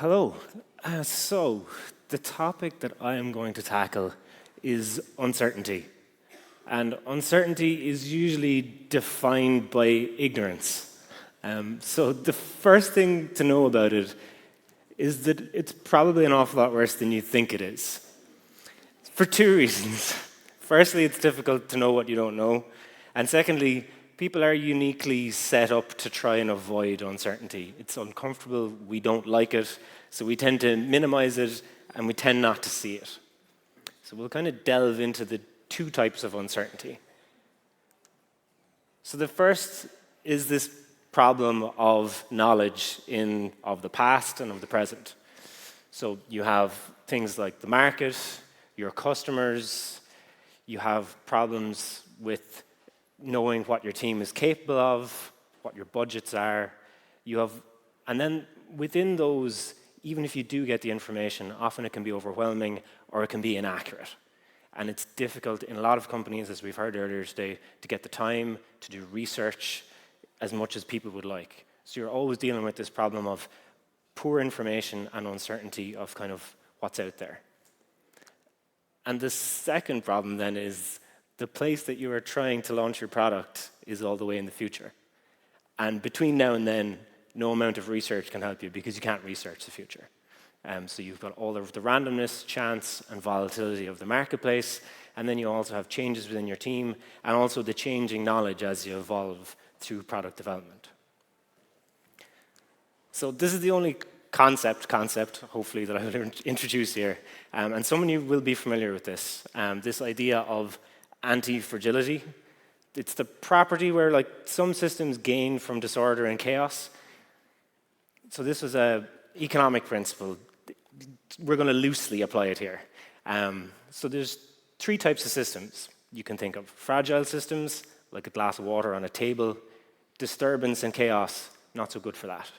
Hello. So, the topic that I am going to tackle is uncertainty. And uncertainty is usually defined by ignorance. So, the first thing to know about it is that it's probably an awful lot worse than you think it is. For two reasons. Firstly, it's difficult to know what you don't know. And secondly, people are uniquely set up to try and avoid uncertainty. It's uncomfortable, we don't like it, so we tend to minimize it and we tend not to see it. So we'll kind of delve into the two types of uncertainty. So the first is this problem of knowledge of the past and of the present. So you have things like the market, your customers, you have problems with knowing what your team is capable of, what your budgets are. And then within those, even if you do get the information, often it can be overwhelming or it can be inaccurate. And it's difficult in a lot of companies, as we've heard earlier today, to get the time to do research as much as people would like. So you're always dealing with this problem of poor information and uncertainty of kind of what's out there. And the second problem then is the place that you are trying to launch your product is all the way in the future. And between now and then, no amount of research can help you because you can't research the future. So you've got all of the randomness, chance, and volatility of the marketplace, and then you also have changes within your team, and also the changing knowledge as you evolve through product development. So this is the only concept, hopefully, that I will introduce here. And some of you will be familiar with this idea of antifragility. It's the property where some systems gain from disorder and chaos. So this was an economic principle. We're going to loosely apply it here. So there's three types of systems you can think of. Fragile systems, like a glass of water on a table. Disturbance and chaos, not so good for that.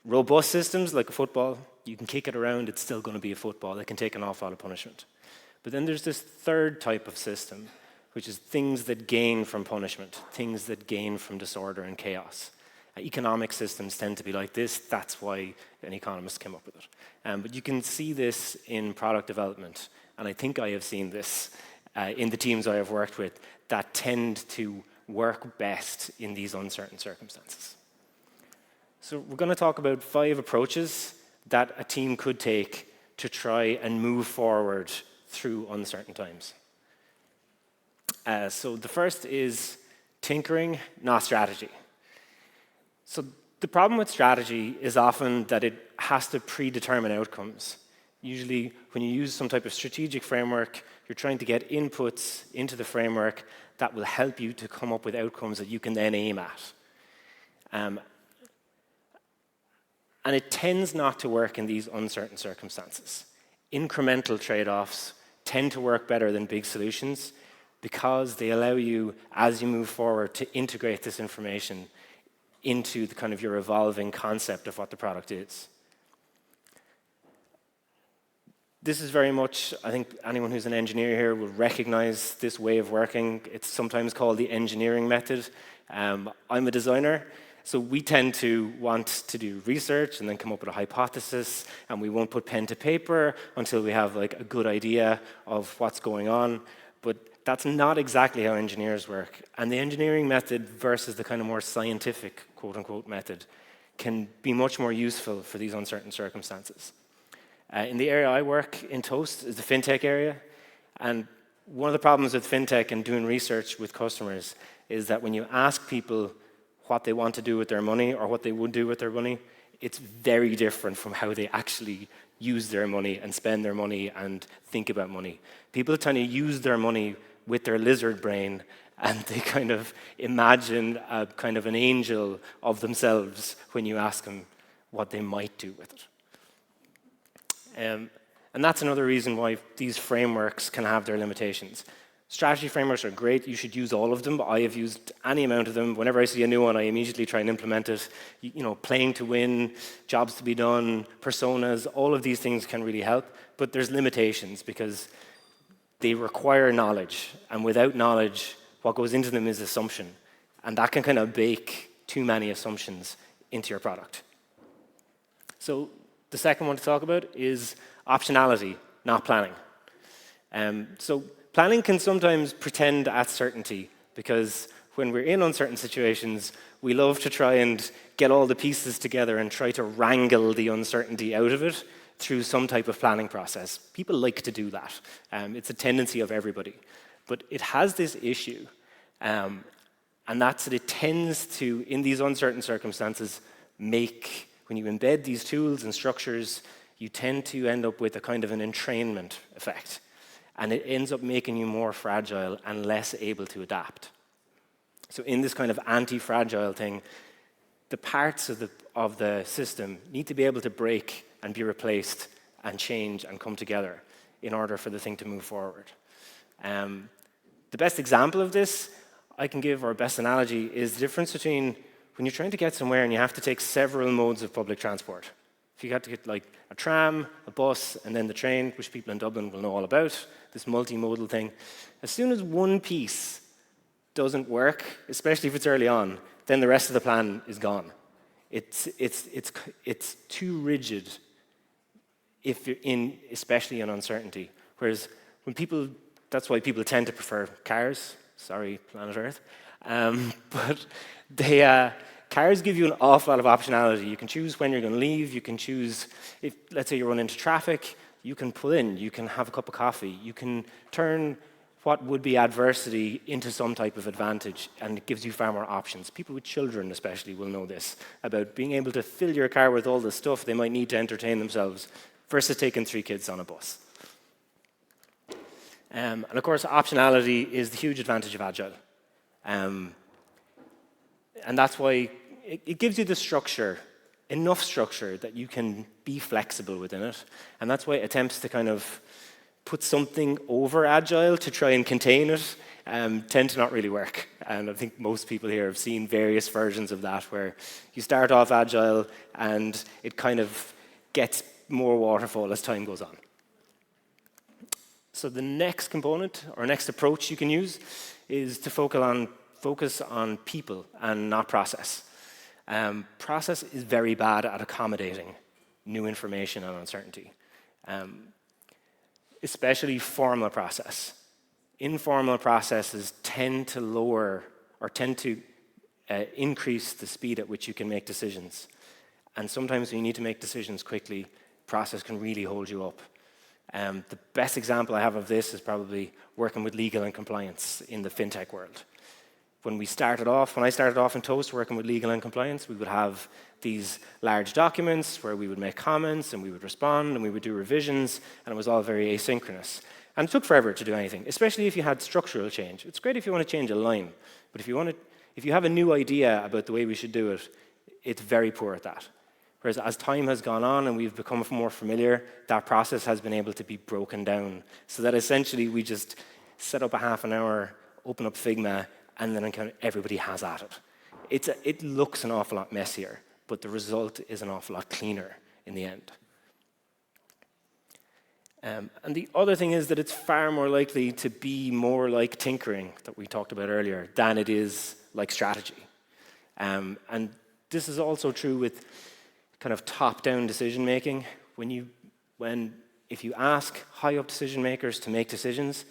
Robust systems, like a football, you can kick it around, it's still going to be a football. It can take an awful lot of punishment. But then there's this third type of system, which is things that gain from punishment, things that gain from disorder and chaos. Economic systems tend to be like this. That's why an economist came up with it. But you can see this in product development, and I think I have seen this in the teams I have worked with that tend to work best in these uncertain circumstances. So we're going to talk about 5 approaches that a team could take to try and move forward through uncertain times. So the first is tinkering, not strategy. So the problem with strategy is often that it has to predetermine outcomes. Usually when you use some type of strategic framework, you're trying to get inputs into the framework that will help you to come up with outcomes that you can then aim at. And it tends not to work in these uncertain circumstances. Incremental trade-offs tend to work better than big solutions because they allow you, as you move forward, to integrate this information into the kind of your evolving concept of what the product is. This is very much, I think anyone who's an engineer here will recognize this way of working. It's sometimes called the engineering method. I'm a designer, so we tend to want to do research and then come up with a hypothesis, and we won't put pen to paper until we have a good idea of what's going on. But that's not exactly how engineers work. And the engineering method versus the kind of more scientific, quote-unquote, method can be much more useful for these uncertain circumstances. In the area I work in Toast is the fintech area. And one of the problems with fintech and doing research with customers is that when you ask people what they want to do with their money or what they would do with their money, it's very different from how they actually use their money and spend their money and think about money. People tend to use their money with their lizard brain, and they kind of imagine a kind of an angel of themselves when you ask them what they might do with it. And that's another reason why these frameworks can have their limitations. Strategy frameworks are great. You should use all of them. I have used any amount of them. Whenever I see a new one, I immediately try and implement it. Playing to win, jobs to be done, personas, all of these things can really help. But there's limitations because they require knowledge. And without knowledge, what goes into them is assumption. And that can kind of bake too many assumptions into your product. So The second one to talk about is optionality, not planning. So planning can sometimes pretend at certainty, because when we're in uncertain situations, we love to try and get all the pieces together and try to wrangle the uncertainty out of it through some type of planning process. People like to do that. It's a tendency of everybody. But it has this issue, and that's that it tends to, in these uncertain circumstances, when you embed these tools and structures, you tend to end up with a kind of an entrainment effect. And it ends up making you more fragile and less able to adapt. So in this kind of anti-fragile thing, the parts of the system need to be able to break and be replaced and change and come together in order for the thing to move forward. The best example of this I can give, or best analogy, is the difference between when you're trying to get somewhere and you have to take several modes of public transport. If you got to get like a tram, a bus, and then the train, which people in Dublin will know all about, this multimodal thing, as soon as one piece doesn't work, especially if it's early on, then the rest of the plan is gone. It's too rigid, if you're in, especially in uncertainty. Whereas when people, that's why people tend to prefer cars. Sorry, planet Earth. But cars give you an awful lot of optionality. You can choose when you're going to leave. You can choose, if let's say you run into traffic, you can pull in. You can have a cup of coffee. You can turn what would be adversity into some type of advantage, and it gives you far more options. People with children especially will know this, about being able to fill your car with all the stuff they might need to entertain themselves versus taking 3 kids on a bus. And of course, optionality is the huge advantage of agile. And that's why it gives you the structure, enough structure that you can be flexible within it. And that's why attempts to kind of put something over agile to try and contain it tend to not really work. And I think most people here have seen various versions of that, where you start off agile and it kind of gets more waterfall as time goes on. So the next component, or next approach you can use, is to focus on people and not process. Process is very bad at accommodating new information and uncertainty, especially formal process. Informal processes tend to lower, or tend to increase the speed at which you can make decisions. And sometimes when you need to make decisions quickly, process can really hold you up. The best example I have of this is probably working with legal and compliance in the fintech world. When I started off in Toast working with legal and compliance, we would have these large documents where we would make comments and we would respond and we would do revisions, and it was all very asynchronous. And it took forever to do anything, especially if you had structural change. It's great if you want to change a line, but if you have a new idea about the way we should do it, it's very poor at that. Whereas as time has gone on and we've become more familiar, that process has been able to be broken down, so that essentially we just set up a half an hour, open up Figma, and then kind of everybody has at it. It looks an awful lot messier, but the result is an awful lot cleaner in the end. And the other thing is that it's far more likely to be more like tinkering that we talked about earlier than it is like strategy. And this is also true with kind of top-down decision making. If you ask high-up decision makers to make decisions,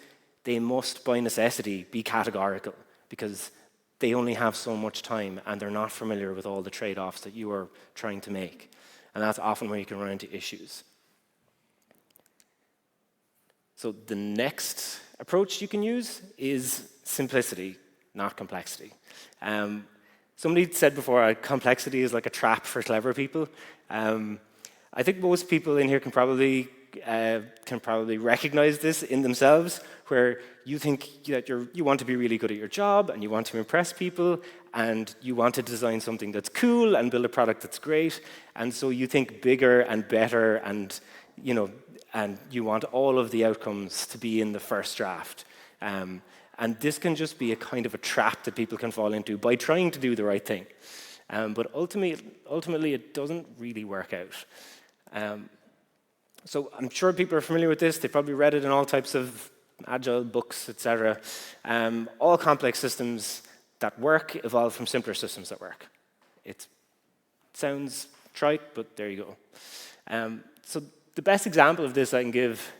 they must by necessity be categorical, because they only have so much time and they're not familiar with all the trade-offs that you are trying to make. And that's often where you can run into issues. So the next approach you can use is simplicity, not complexity. Somebody said before, complexity is like a trap for clever people. I think most people in here can probably recognize this in themselves, where you think that you want to be really good at your job and you want to impress people and you want to design something that's cool and build a product that's great, and so you think bigger and better, and you want all of the outcomes to be in the first draft. And this can just be a kind of a trap that people can fall into by trying to do the right thing. But ultimately, it doesn't really work out. So I'm sure people are familiar with this. They've probably read it in all types of agile books, etc. All complex systems that work evolve from simpler systems that work. It sounds trite, but there you go. So the best example of this I can give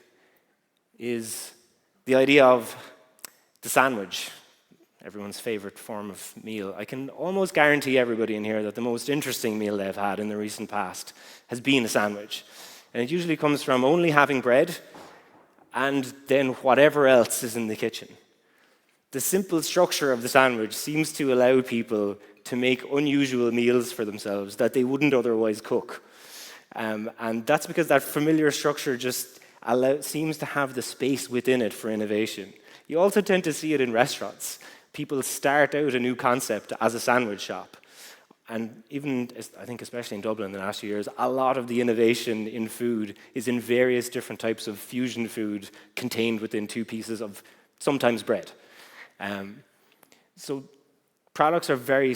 is the idea of the sandwich, everyone's favorite form of meal. I can almost guarantee everybody in here that the most interesting meal they've had in the recent past has been a sandwich. And it usually comes from only having bread and then whatever else is in the kitchen. The simple structure of the sandwich seems to allow people to make unusual meals for themselves that they wouldn't otherwise cook. And that's because that familiar structure just seems to have the space within it for innovation. You also tend to see it in restaurants. People start out a new concept as a sandwich shop. And even, I think especially in Dublin in the last few years, a lot of the innovation in food is in various different types of fusion food contained within two pieces of sometimes bread. So products are very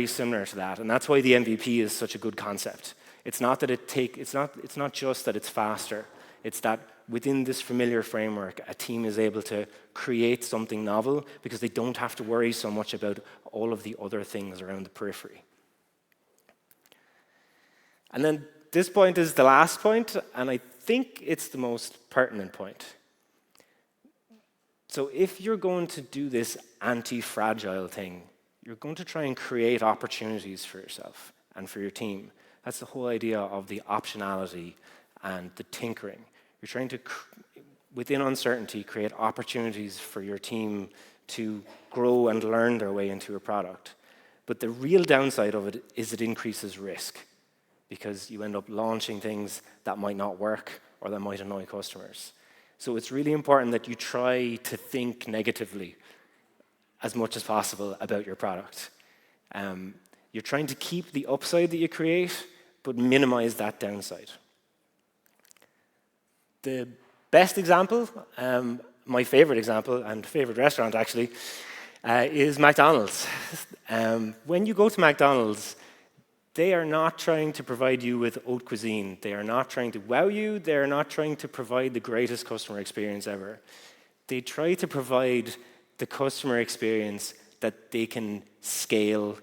similar to that, and that's why the MVP is such a good concept. It's not that it's not just that it's faster. It's that within this familiar framework, a team is able to create something novel because they don't have to worry so much about all of the other things around the periphery. And then this point is the last point, and I think it's the most pertinent point. So if you're going to do this anti-fragile thing, you're going to try and create opportunities for yourself and for your team. That's the whole idea of the optionality and the tinkering. You're trying to, within uncertainty, create opportunities for your team to grow and learn their way into a product. But the real downside of it is it increases risk because you end up launching things that might not work or that might annoy customers. So it's really important that you try to think negatively as much as possible about your product. You're trying to keep the upside that you create, but minimize that downside. The best example, my favorite example, and favorite restaurant actually, is McDonald's. When you go to McDonald's, they are not trying to provide you with haute cuisine. They are not trying to wow you. They are not trying to provide the greatest customer experience ever. They try to provide the customer experience that they can scale,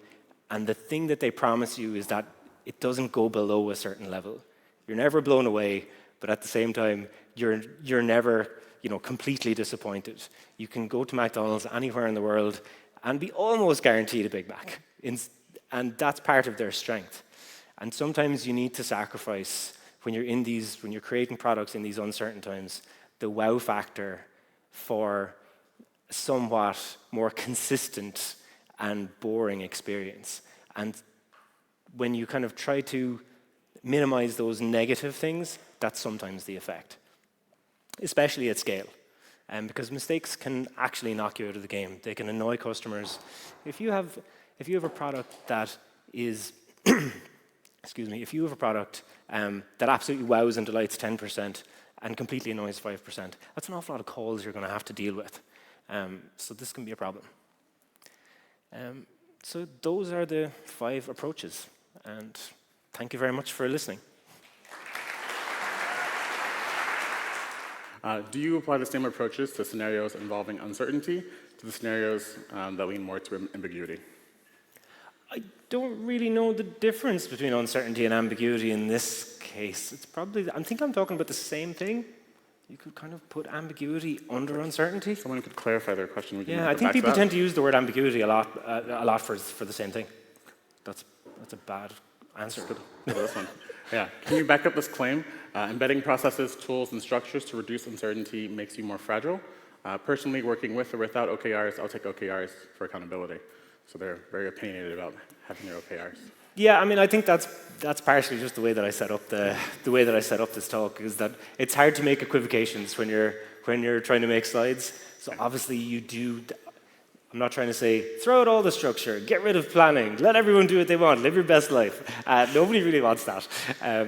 and the thing that they promise you is that it doesn't go below a certain level. You're never blown away, but at the same time, you're never completely disappointed. You can go to McDonald's anywhere in the world and be almost guaranteed a Big Mac. And that's part of their strength. And sometimes you need to sacrifice, when you're creating products in these uncertain times, the wow factor for a somewhat more consistent and boring experience. And when you kind of try to minimize those negative things, that's sometimes the effect, especially at scale. Because mistakes can actually knock you out of the game. They can annoy customers. If you have a product that is, if you have a product that absolutely wows and delights 10% and completely annoys 5%, that's an awful lot of calls you're going to have to deal with. So this can be a problem. So those are the 5 approaches. And thank you very much for listening. Do you apply the same approaches to scenarios involving uncertainty to the scenarios that lean more to ambiguity? I don't really know the difference between uncertainty and ambiguity in this case. I think I'm talking about the same thing. You could kind of put ambiguity under uncertainty. Someone could clarify their question. Yeah, I think people tend to use the word ambiguity a lot for the same thing. That's a bad answer. This one. Yeah. Can you back up this claim? Embedding processes, tools, and structures to reduce uncertainty makes you more fragile. Personally, working with or without OKRs, I'll take OKRs for accountability. So they're very opinionated about having their OKRs. Yeah, I mean, I think that's partially just the way that I set up this talk, is that it's hard to make equivocations when you're trying to make slides. So obviously you do. I'm not trying to say throw out all the structure, get rid of planning, let everyone do what they want, live your best life. Nobody really wants that.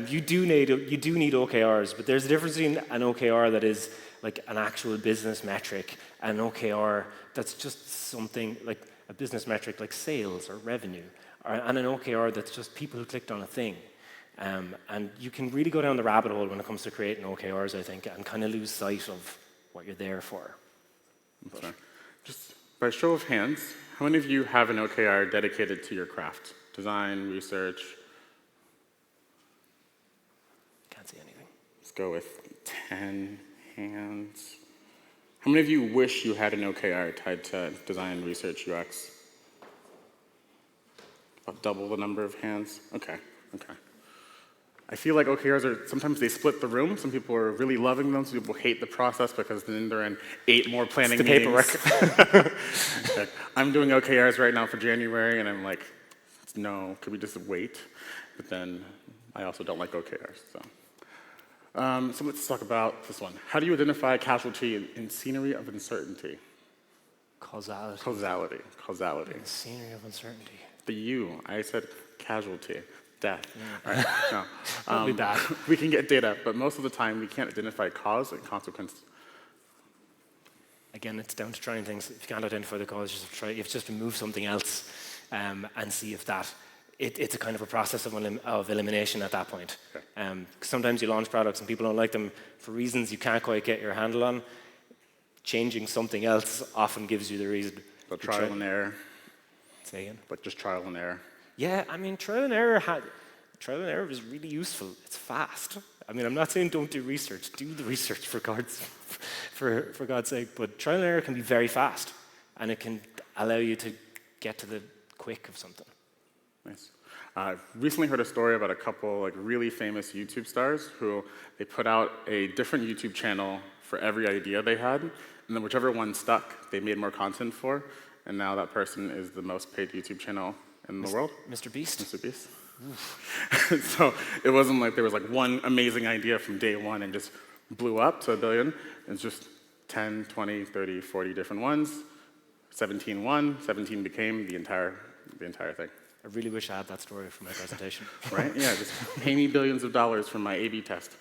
You do need OKRs, but there's a difference between an OKR that is like an actual business metric, and an OKR that's just something like a business metric like sales or revenue, and an OKR that's just people who clicked on a thing. And you can really go down the rabbit hole when it comes to creating OKRs, I think, and kind of lose sight of what you're there for. Okay. Just by show of hands, how many of you have an OKR dedicated to your craft? Design, research? can't see anything. Let's go with 10 hands. How many of you wish you had an OKR tied to design, research, UX? About double the number of hands? Okay. I feel like OKRs sometimes they split the room. Some people are really loving them. Some people hate the process because then they're in 8 more planning meetings. Paperwork. Okay. I'm doing OKRs right now for January, and I'm like, no, could we just wait? But then I also don't like OKRs. So let's talk about this one. How do you identify casualty in scenery of uncertainty? Causality. Causality. The scenery of uncertainty. The U, I said casualty, death. Yeah. All right, no. Probably bad. We can get data, but most of the time we can't identify cause and consequence. Again, it's down to trying things. If you can't identify the cause, you have to just remove something else and see if that. It's a kind of a process of elimination at that point. Okay. Sometimes you launch products and people don't like them for reasons you can't quite get your handle on. Changing something else often gives you the reason. But trial and error. Say again? But just trial and error. Yeah, I mean, trial and error is really useful. It's fast. I mean, I'm not saying don't do research. Do the research for God's sake. But trial and error can be very fast, and it can allow you to get to the quick of something. Nice. I've recently heard a story about a couple really famous YouTube stars who they put out a different YouTube channel for every idea they had, and then whichever one stuck, they made more content for, and now that person is the most paid YouTube channel in the world. Mr. Beast? Mr. Beast. So it wasn't like there was one amazing idea from day one and just blew up to $1 billion. It's just 10, 20, 30, 40 different ones. 17 won, 17 became the entire thing. I really wish I had that story for my presentation. Right? Yeah, just pay me billions of dollars for my A/B test.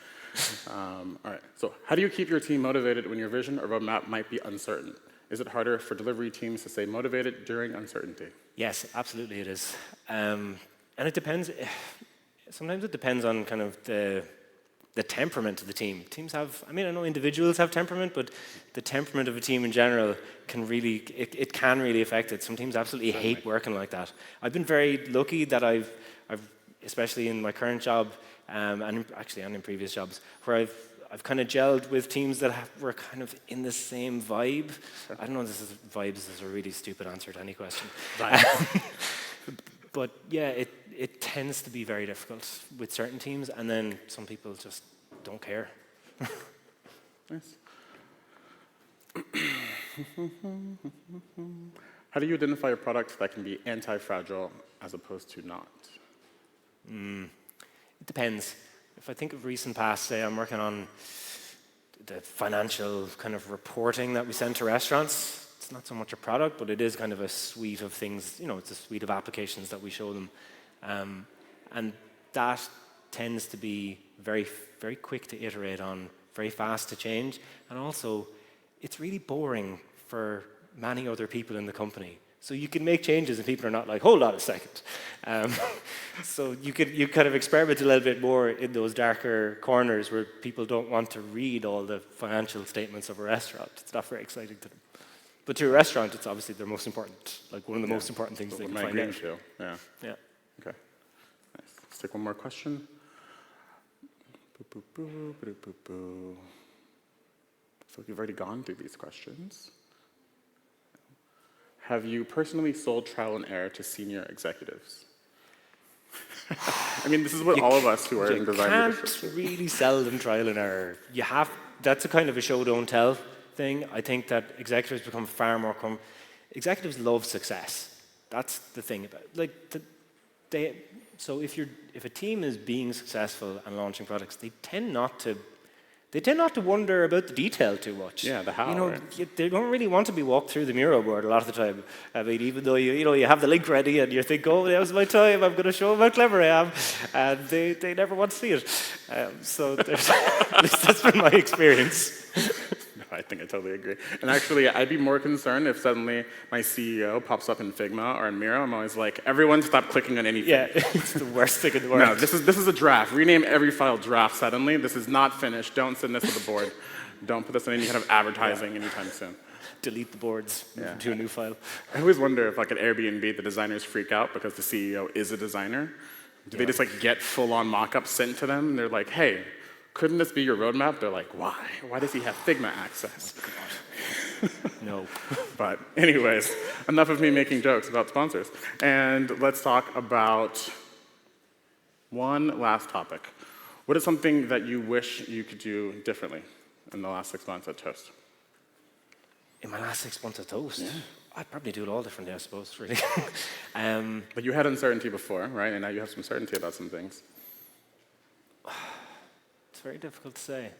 All right, so how do you keep your team motivated when your vision or roadmap might be uncertain? Is it harder for delivery teams to stay motivated during uncertainty? Yes, absolutely it is. And it depends. Sometimes it depends on kind of the temperament of the team. Teams have, I know individuals have temperament, but the temperament of a team in general can really, it can really affect it. Some teams absolutely hate working like that. I've been very lucky that I've especially in my current job, and in previous jobs, where I've kind of gelled with teams that were kind of in the same vibe. I don't know if vibes is a really stupid answer to any question. But yeah, it tends to be very difficult with certain teams, and then some people just don't care. Nice. How do you identify a product that can be anti-fragile as opposed to not? It depends. If I think of recent past, say I'm working on the financial kind of reporting that we send to restaurants. It's not so much a product, but it is kind of a suite of things, it's a suite of applications that we show them. And that tends to be very, very quick to iterate on, very fast to change. And also, it's really boring for many other people in the company. So you can make changes and people are not like, hold on a second. So you kind of experiment a little bit more in those darker corners where people don't want to read all the financial statements of a restaurant. It's not very exciting to them. But to a restaurant, it's obviously their most important, one of the most important things they can find out. Show. Yeah. Okay. Nice. Let's take one more question. I feel like we've already gone through these questions. Have you personally sold trial and error to senior executives? This is what all of us who are in design leadership. You can't really sell them trial and error. That's a kind of a show don't tell thing. I think that executives become far more executives love success. That's the thing about it. So if a team is being successful and launching products, they tend not to wonder about the detail too much. Yeah, the how. Right? They don't really want to be walked through the Miro board a lot of the time. Even though you have the link ready and you think, oh, that was my time, I'm going to show them how clever I am, and they never want to see it. So at least that's been my experience. I think I totally agree. And actually, I'd be more concerned if suddenly my CEO pops up in Figma or in Miro. I'm always like, everyone stop clicking on anything. Yeah, it's the worst thing in the world. No, this is a draft. Rename every file draft suddenly. This is not finished. Don't send this to the board. Don't put this in any kind of advertising anytime soon. Delete the boards to a new file. I always wonder if at Airbnb, the designers freak out because the CEO is a designer. Do they just get full-on mock-ups sent to them? And they're like, hey, couldn't this be your roadmap? They're like, why? Why does he have Figma access? No. But anyways, enough of me making jokes about sponsors. And let's talk about one last topic. What is something that you wish you could do differently in the last 6 months at Toast? In my last 6 months at Toast? Yeah. I'd probably do it all differently, I suppose, really. But you had uncertainty before, right? And now you have some certainty about some things. It's very difficult to say.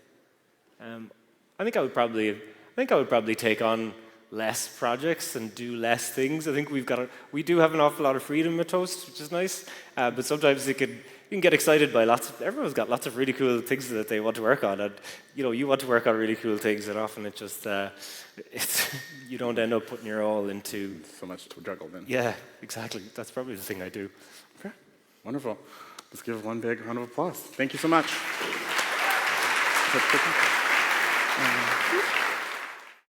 I think I would probably take on less projects and do less things. I think we do have an awful lot of freedom at Toast, which is nice. But sometimes you can get excited by everyone's got lots of really cool things that they want to work on, and you want to work on really cool things, and often you don't end up putting your all into so much to juggle then. Yeah, exactly. That's probably the thing I do. Okay, wonderful. Let's give one big round of applause. Thank you so much.